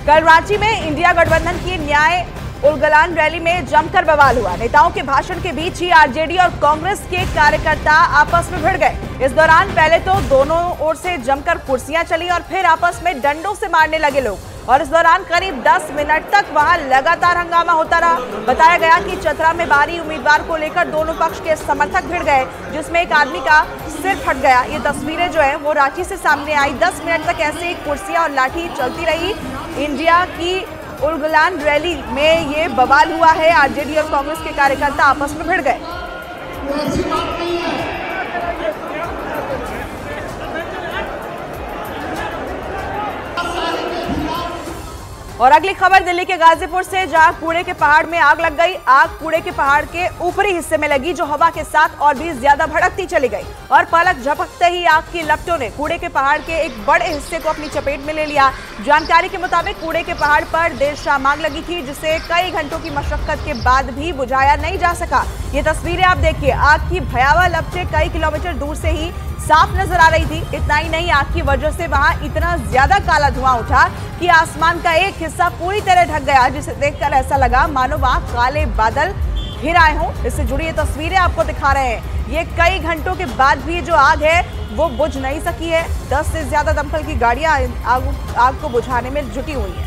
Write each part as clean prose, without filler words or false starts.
कल रांची में इंडिया गठबंधन की न्याय उलगलान रैली में जमकर बवाल हुआ। नेताओं के भाषण के बीच ही आरजेडी और कांग्रेस के कार्यकर्ता आपस में भिड़ गए। इस दौरान पहले तो दोनों ओर से जमकर कुर्सियां चली और फिर आपस में डंडों से मारने लगे लोग, और इस दौरान करीब 10 मिनट तक वहां लगातार हंगामा होता रहा। बताया गया कि चतरा में बागी उम्मीदवार को लेकर दोनों पक्ष के समर्थक भिड़ गए, जिसमें एक आदमी का सिर फट गया। ये तस्वीरें जो है वो रांची से सामने आई। 10 मिनट तक ऐसे कुर्सियां और लाठी चलती रही। इंडिया की उलगलान रैली में ये बवाल हुआ है। आरजेडी और कांग्रेस के कार्यकर्ता आपस में भिड़ गए। और अगली खबर दिल्ली के गाजीपुर से, जहां कूड़े के पहाड़ में आग लग गई। आग कूड़े के पहाड़ के ऊपरी हिस्से में लगी, जो हवा के साथ और भी ज्यादा भड़कती चली गई और पलक झपकते ही आग की लपटों ने कूड़े के पहाड़ के एक बड़े हिस्से को अपनी चपेट में ले लिया। जानकारी के मुताबिक कूड़े के पहाड़ पर देर शाम आग लगी थी, जिसे कई घंटों की मशक्कत के बाद भी बुझाया नहीं जा सका। ये तस्वीरें आप देखिए। आग की भयावह लपटें कई किलोमीटर दूर से ही साफ नजर आ रही थी। इतना ही नहीं, आग की वजह से वहां इतना ज्यादा काला धुआं उठा कि आसमान का एक हिस्सा पूरी तरह ढक गया, जिसे देखकर ऐसा लगा मानो वहां काले बादल घिर आए हों। इससे जुड़ी ये तस्वीरें आपको दिखा रहे हैं। ये कई घंटों के बाद भी जो आग है वो बुझ नहीं सकी है। 10 से ज्यादा दमकल की गाड़ियां आग को बुझाने में जुटी हुई है।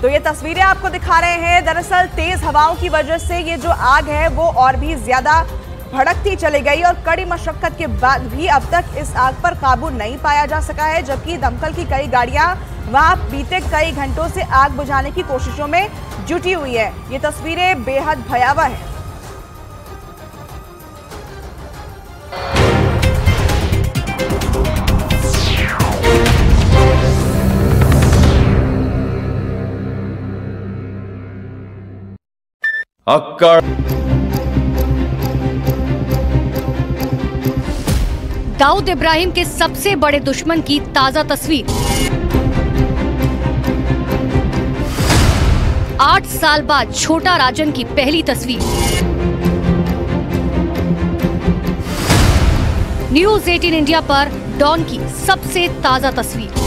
तो ये तस्वीरें आपको दिखा रहे हैं। दरअसल तेज हवाओं की वजह से ये जो आग है वो और भी ज्यादा भड़कती चली गई और कड़ी मशक्कत के बाद भी अब तक इस आग पर काबू नहीं पाया जा सका है, जबकि दमकल की कई गाड़ियां वहां बीते कई घंटों से आग बुझाने की कोशिशों में जुटी हुई है। ये तस्वीरें बेहद भयावह हैं। दाऊद इब्राहिम के सबसे बड़े दुश्मन की ताजा तस्वीर। 8 साल बाद छोटा राजन की पहली तस्वीर। न्यूज 18 इंडिया पर डॉन की सबसे ताजा तस्वीर।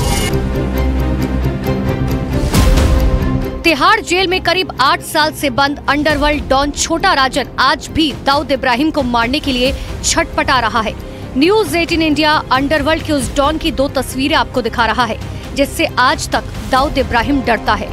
तिहाड़ जेल में करीब 8 साल से बंद अंडरवर्ल्ड डॉन छोटा राजन आज भी दाऊद इब्राहिम को मारने के लिए छटपटा रहा है। न्यूज 18 इंडिया अंडरवर्ल्ड के उस डॉन की 2 तस्वीरें आपको दिखा रहा है, जिससे आज तक दाऊद इब्राहिम डरता है।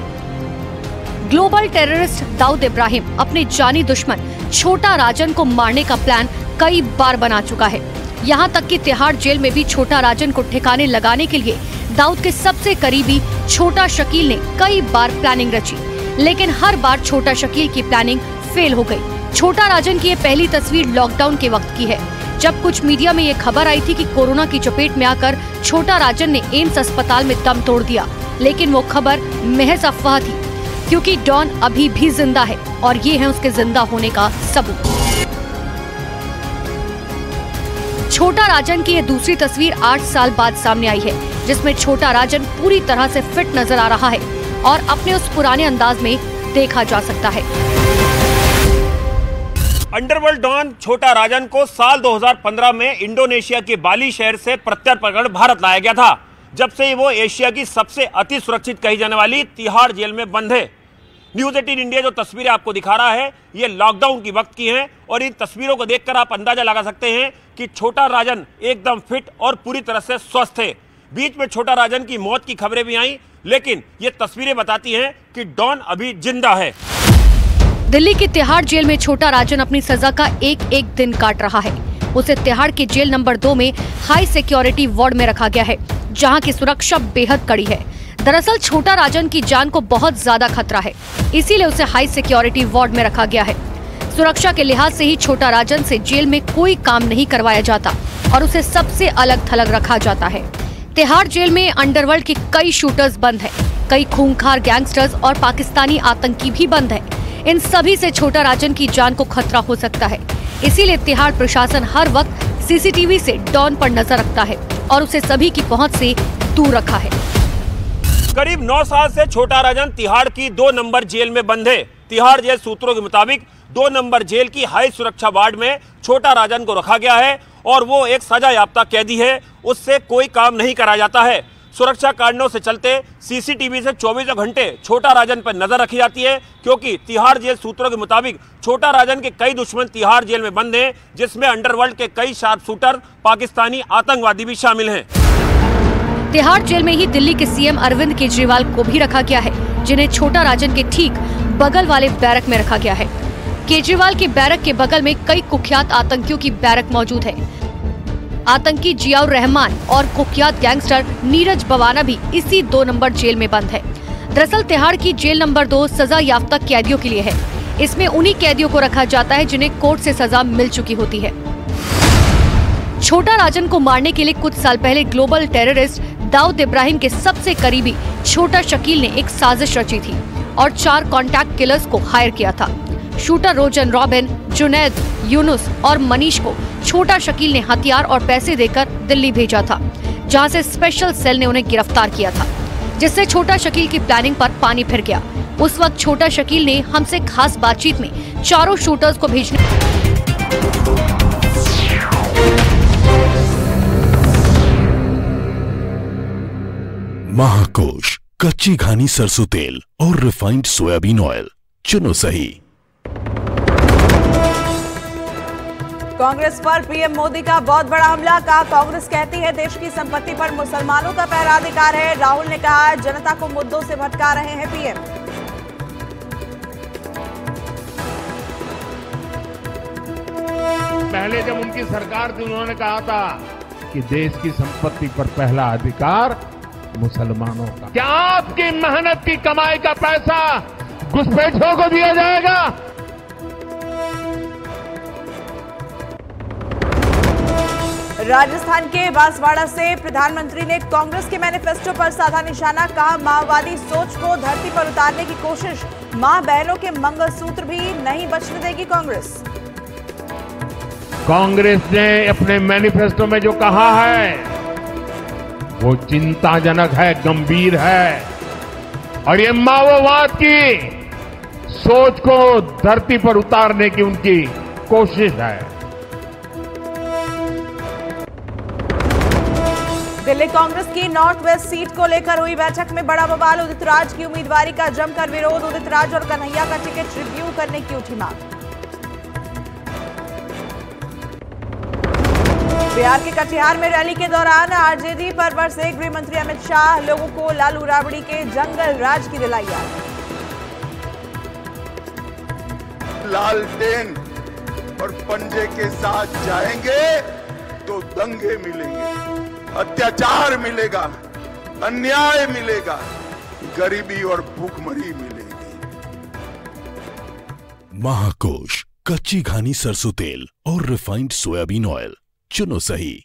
ग्लोबल टेररिस्ट दाऊद इब्राहिम अपने जानी दुश्मन छोटा राजन को मारने का प्लान कई बार बना चुका है। यहाँ तक कि तिहाड़ जेल में भी छोटा राजन को ठिकाने लगाने के लिए दाऊद के सबसे करीबी छोटा शकील ने कई बार प्लानिंग रची, लेकिन हर बार छोटा शकील की प्लानिंग फेल हो गई। छोटा राजन की ये पहली तस्वीर लॉकडाउन के वक्त की है, जब कुछ मीडिया में ये खबर आई थी कि कोरोना की चपेट में आकर छोटा राजन ने एम्स अस्पताल में दम तोड़ दिया, लेकिन वो खबर महज अफवाह थी, क्योंकि डॉन अभी भी जिंदा है और ये है उसके जिंदा होने का सबूत। छोटा राजन की ये दूसरी तस्वीर 8 साल बाद सामने आई है, जिसमें छोटा राजन पूरी तरह से फिट नजर आ रहा है और अपने उस पुराने अंदाज में देखा जा सकता है। अंडरवर्ल्ड डॉन छोटा राजन को साल 2015 में इंडोनेशिया के बाली शहर से प्रत्यर्पण कर भारत लाया गया था। जब से वो एशिया की सबसे अति सुरक्षित कही जाने वाली तिहाड़ जेल में बंद है। न्यूज 18 इंडिया जो तस्वीरें आपको दिखा रहा है, ये लॉकडाउन की वक्त की हैं और इन तस्वीरों को देखकर आप अंदाजा लगा सकते हैं कि छोटा राजन एकदम फिट और पूरी तरह से स्वस्थ है। बीच में छोटा राजन की मौत की खबरें भी आई, लेकिन ये तस्वीरें बताती हैं कि डॉन अभी जिंदा है। दिल्ली की तिहाड़ जेल में छोटा राजन अपनी सजा का एक एक दिन काट रहा है। उसे तिहाड़ के जेल नंबर 2 में हाई सिक्योरिटी वार्ड में रखा गया है, जहां की सुरक्षा बेहद कड़ी है। दरअसल छोटा राजन की जान को बहुत ज्यादा खतरा है, इसीलिए उसे हाई सिक्योरिटी वार्ड में रखा गया है। सुरक्षा के लिहाज से ही छोटा राजन से जेल में कोई काम नहीं करवाया जाता और उसे सबसे अलग थलग रखा जाता है। तिहाड़ जेल में अंडरवर्ल्ड के कई शूटर्स बंद हैं, कई खूंखार गैंगस्टर्स और पाकिस्तानी आतंकी भी बंद हैं। इन सभी से छोटा राजन की जान को खतरा हो सकता है, इसीलिए तिहाड़ प्रशासन हर वक्त सीसीटीवी से डॉन पर नजर रखता है और उसे सभी की पहुंच से दूर रखा है। करीब 9 साल से छोटा राजन तिहाड़ की 2 नंबर जेल में बंद है। तिहाड़ जेल सूत्रों के मुताबिक 2 नंबर जेल की हाई सुरक्षा वार्ड में छोटा राजन को रखा गया है और वो एक सजा याफ्ता कैदी है, उससे कोई काम नहीं कराया जाता है। सुरक्षा कारणों से चलते सीसीटीवी से 24 घंटे छोटा राजन पर नजर रखी जाती है, क्योंकि तिहाड़ जेल सूत्रों के मुताबिक छोटा राजन के कई दुश्मन तिहाड़ जेल में बंद हैं, जिसमें अंडरवर्ल्ड के कई शार्प शूटर पाकिस्तानी आतंकवादी भी शामिल हैं। तिहाड़ जेल में ही दिल्ली के सीएम अरविंद केजरीवाल को भी रखा गया है, जिन्हें छोटा राजन के ठीक बगल वाले बैरक में रखा गया है। केजरीवाल के बैरक के बगल में कई कुख्यात आतंकियों की बैरक मौजूद है। आतंकी जियाउर रहमान और कुख्यात गैंगस्टर नीरज बवाना भी इसी 2 नंबर जेल में बंद है। दरअसल तिहाड़ की जेल नंबर 2 सजा याफ्ता कैदियों के लिए है। इसमें उन्हीं कैदियों को रखा जाता है जिन्हें कोर्ट से सजा मिल चुकी होती है। छोटा राजन को मारने के लिए कुछ साल पहले ग्लोबल टेररिस्ट दाऊद इब्राहिम के सबसे करीबी छोटा शकील ने एक साजिश रची थी और 4 कॉन्टैक्ट किलर्स को हायर किया था। शूटर रोजन रॉबिन, जुनैद, यूनुस और मनीष को छोटा शकील ने हथियार और पैसे देकर दिल्ली भेजा था, जहां से स्पेशल सेल ने उन्हें गिरफ्तार किया था, जिससे छोटा शकील की प्लानिंग पर पानी फिर गया। उस वक्त छोटा शकील ने हमसे खास बातचीत में चारों शूटर्स को भेजने महाकोश, कच्ची घानी सरसों तेल और रिफाइंड सोयाबीन ऑयल, चुनो सही। कांग्रेस पर पीएम मोदी का बहुत बड़ा हमला। कहा, कांग्रेस कहती है देश की संपत्ति पर मुसलमानों का पहला अधिकार है। राहुल ने कहा, जनता को मुद्दों से भटका रहे हैं पीएम। पहले जब उनकी सरकार थी उन्होंने कहा था कि देश की संपत्ति पर पहला अधिकार मुसलमानों का। क्या आपकी मेहनत की कमाई का पैसा घुसपैठियों को दिया जाएगा? राजस्थान के बांसवाड़ा से प्रधानमंत्री ने कांग्रेस के मैनिफेस्टो पर साधा निशाना। कहा, माओवादी सोच को धरती पर उतारने की कोशिश। मां बहनों के मंगलसूत्र भी नहीं बचने देगी कांग्रेस। कांग्रेस ने अपने मैनिफेस्टो में जो कहा है वो चिंताजनक है, गंभीर है, और ये माओवाद की सोच को धरती पर उतारने की उनकी कोशिश है। दिल्ली कांग्रेस की नॉर्थ वेस्ट सीट को लेकर हुई बैठक में बड़ा बवाल। उदित राज की उम्मीदवारी का जमकर विरोध। उदित राज और कन्हैया का टिकट रिव्यू करने की उठी मांग। बिहार के कटिहार में रैली के दौरान आरजेडी पर्वर से गृह मंत्री अमित शाह लोगों को लालू राबड़ी के जंगल राज की दिलाई याद। लालटेन और पंजे के साथ जाएंगे तो दंगे मिलेंगे, अत्याचार मिलेगा, अन्याय मिलेगा, गरीबी और भूखमरी मिलेगी। महाकोश, कच्ची घानी सरसों तेल और रिफाइंड सोयाबीन ऑयल, चुनो सही।